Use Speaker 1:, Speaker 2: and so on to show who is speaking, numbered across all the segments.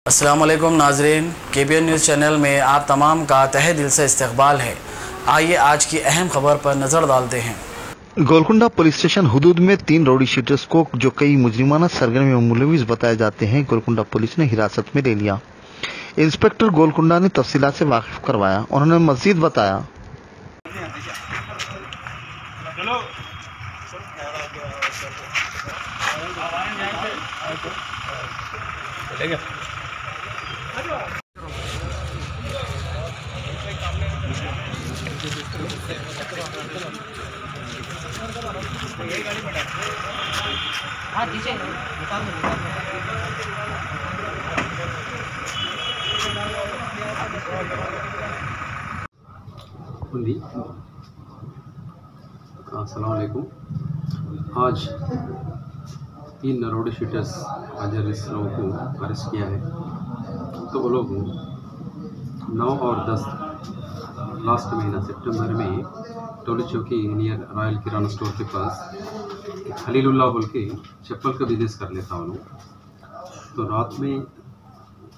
Speaker 1: अस्सलामुअलैकुम नाजरीन, KBN news channel में आप तमाम का तहे दिल से इस्तकबाल है। आइए आज की अहम खबर पर नज़र डालते हैं।
Speaker 2: गोलकुंडा पुलिस स्टेशन हुदूद में 3 राउडी शीटर्स को जो कई मुजरिमाना सरगर्मी में मुलविस बताए जाते हैं, गोलकुंडा पुलिस ने हिरासत में ले लिया। इंस्पेक्टर गोलकुंडा ने तफसीलात से वाकिफ करवाया। उन्होंने मजीद बताया,
Speaker 3: अस्सलाम वालेकुम। आज 3 राउडी शीटर्स अजहर लोगों को अरेस्ट किया है। तो वो लोग 9 और 10 लास्ट महीना सितंबर में टोली चौकी नियर रॉयल किराना स्टोर के पास खलीलुल्लाह बोल के चप्पल का बिजनेस कर लेता वो लोग। तो रात में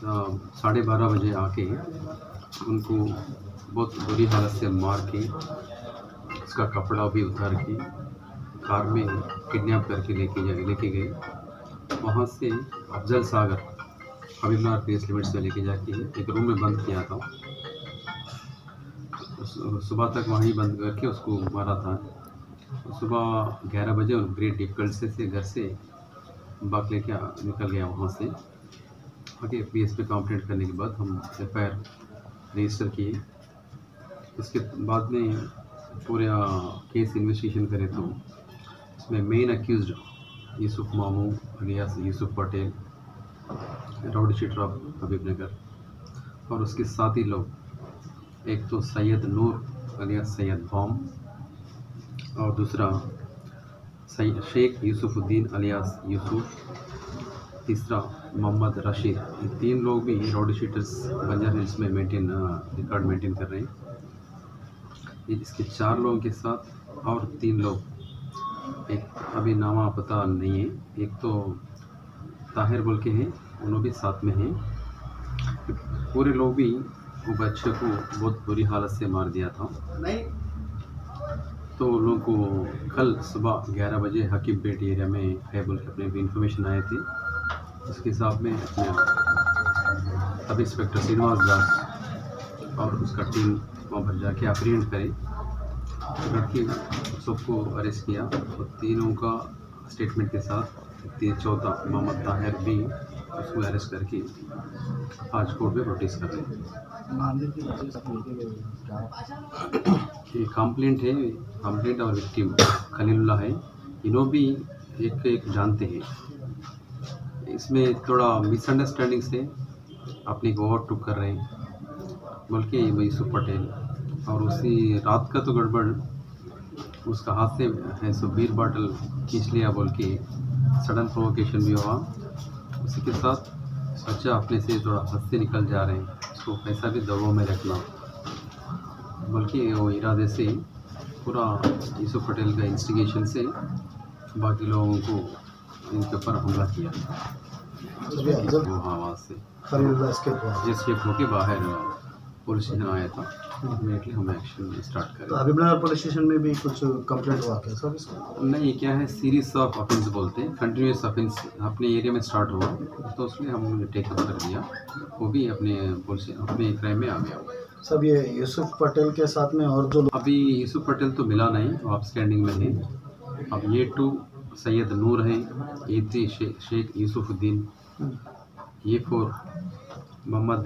Speaker 3: 12:30 बजे आके उनको बहुत बुरी हालत से मार के उसका कपड़ा भी उतार के कार में किडनैप करके लेके गए। वहाँ से अफजल सागर हबीबनगर पीएस लिमिट्स में लेके जाके एक रूम में बंद किया था। सुबह तक वहीं बंद करके उसको मारा था। सुबह 11 बजे और ग्रेट डिफिकल्टी से घर से बाग लेके निकल गया। वहाँ से आगे पीएस पे कंप्लेंट करने के बाद हम FIR रजिस्टर किए। इसके बाद में पूरे केस इन्वेस्टिगेशन करे तो इसमें मेन अक्यूज्ड यूसुफ मामू alias Yusuf Patel, rowdy sheeter of Habibnagar, और उसके साथी लोग, एक तो सैयद नूर अलियास सैयद बॉम और दूसरा शेख यूसुफुद्दीन अलियास यूसुफ, तीसरा मोहम्मद रशीद। ये 3 लोग भी राउडी शीटर्स बंजार हिल्स में रिकॉर्ड मेंटेन कर रहे हैं। इसके 4 लोगों के साथ और 3 लोग, एक अभी नामा पता नहीं है, एक तो ताहिर बोल के हैं, उन्होंने भी साथ में हैं। पूरे लोग भी वो बच्चे को बहुत बुरी हालत से मार दिया था। तो लोगों को कल सुबह 11 बजे हकीम पेट एरिया में है बोल के अपने इन्फॉर्मेशन आए थे। उसके हिसाब में अपने सब इंस्पेक्टर श्रीनिवास दास और उसका टीम वहाँ पर जाके अप्रीहेंड करे, करके सबको अरेस्ट किया। और तीनों का स्टेटमेंट के साथ चौथा मोहम्मद ताहिर भी उसको अरेस्ट करके आज कोर्ट में नोटिस कर रहे हैं। कंप्लेंट है, कंप्लेंट और विक्टिम खलीलुल्लाह है। इन्हों भी एक जानते हैं। इसमें थोड़ा मिसअंडरस्टैंडिंग से अपने को ओवरटुक कर रहे हैं बोल के यूसुफ पटेल। और उसी रात का तो गड़बड़, उसका हाथ से है सो बीर बाटल खींच लिया बोल के सडन प्रोवोकेशन भी हुआ। उसी के साथ बच्चा अपने से थोड़ा हद से निकल जा रहे हैं, उसको पैसा भी दबाव में रखना बोल के वो इरादे से पूरा यूसुफ पटेल का इंस्टिगेशन से बाकी लोगों को इनके ऊपर हमला किया। वो आवाज़ से एस्केप होके बाहर पुलिस स्टेशन आया था। इमीडिएटली हम एक्शन स्टार्ट करें।
Speaker 4: तो हबीबनगर पुलिस स्टेशन में भी कुछ कंप्लेंट हुआ क्या सर इसका?
Speaker 3: नहीं, क्या है, सीरीज ऑफ ऑफेंस बोलते हैं, कंटिन्यूस ऑफेंस अपने एरिया में स्टार्ट हुआ तो उसमें हमने टेकअप कर दिया। वो भी अपने क्राइम में आ गया।
Speaker 4: सब ये यूसुफ पटेल के साथ में और जो
Speaker 3: अभी यूसुफ पटेल तो मिला नहीं, वो अपस्टैंडिंग में है। अब ये 2 सैयद नूर है, ये 3 शेख यूसुफुद्दीन, ये 4 मोहम्मद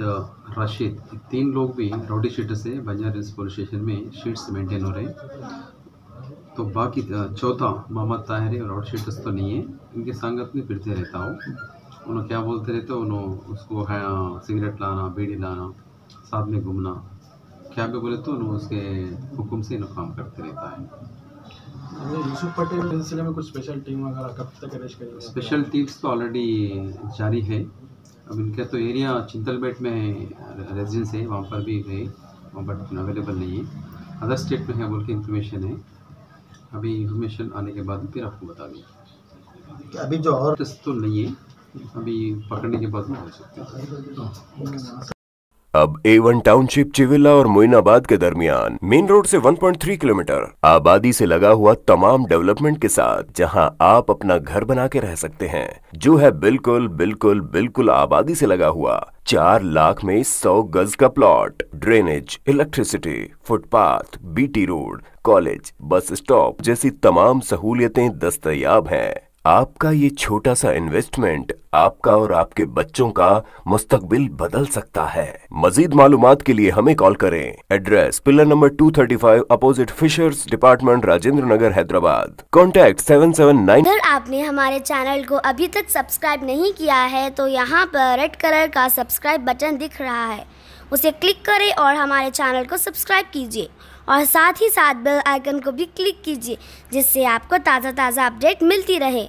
Speaker 3: रशीद। 3 लोग भी राउडी शीटर से बंजार हिल्स पुलिस स्टेशन में शीट्स मेंटेन हो रहे हैं। तो बाकी चौथा मोहम्मद ताहिर है, राउडी शीटर्स तो नहीं है, इनके संगत में फिरते रहता हूँ। उन्होंने क्या बोलते रहते, उन्होंने उसको है सिगरेट लाना, बीड़ी लाना, साथ में घूमना, क्या भी बोले तो उन्होंने उसके हुक्म से इन्होंने काम करते रहता है।
Speaker 4: यूसुफ पटेल सिलसिले में कुछ स्पेशल टीम वगैरह कब तक अरेस्ट करेंगे?
Speaker 3: स्पेशल टीम्स तो ऑलरेडी जारी है। अब इनका तो एरिया चिंतलबेट में रेजिडेंस है, वहाँ पर भी गए, वहाँ पर अवेलेबल नहीं है। अदर स्टेट में है बोल के इन्फॉर्मेशन है। अभी इन्फॉर्मेशन आने के बाद फिर आपको बता दें।
Speaker 4: अभी जो और
Speaker 3: टेस्ट तो नहीं है, अभी पकड़ने के बाद में हो सकते हैं।
Speaker 5: अब A1 टाउनशिप चिविला और मोइनाबाद के दरमियान मेन रोड से 1.3 किलोमीटर आबादी से लगा हुआ तमाम डेवलपमेंट के साथ जहां आप अपना घर बना के रह सकते हैं, जो है बिल्कुल बिल्कुल बिल्कुल आबादी से लगा हुआ। 4 लाख में 100 गज का plot, drainage, electricity, footpath, BT road, college, bus stop जैसी तमाम सहूलियतें दस्तयाब हैं। आपका ये छोटा सा इन्वेस्टमेंट आपका और आपके बच्चों का मुस्तकबिल बदल सकता है। मजीद मालूमात के लिए हमें कॉल करें। Address pillar number 235 opposite fishers department, Rajendra Nagar, Hyderabad. Contact 779।
Speaker 6: अगर आपने हमारे चैनल को अभी तक सब्सक्राइब नहीं किया है तो यहाँ पर रेड कलर का सब्सक्राइब बटन दिख रहा है, उसे क्लिक करें और हमारे चैनल को सब्सक्राइब कीजिए और साथ ही साथ बेल आइकन को भी क्लिक कीजिए, जिससे आपको ताज़ा अपडेट मिलती रहे।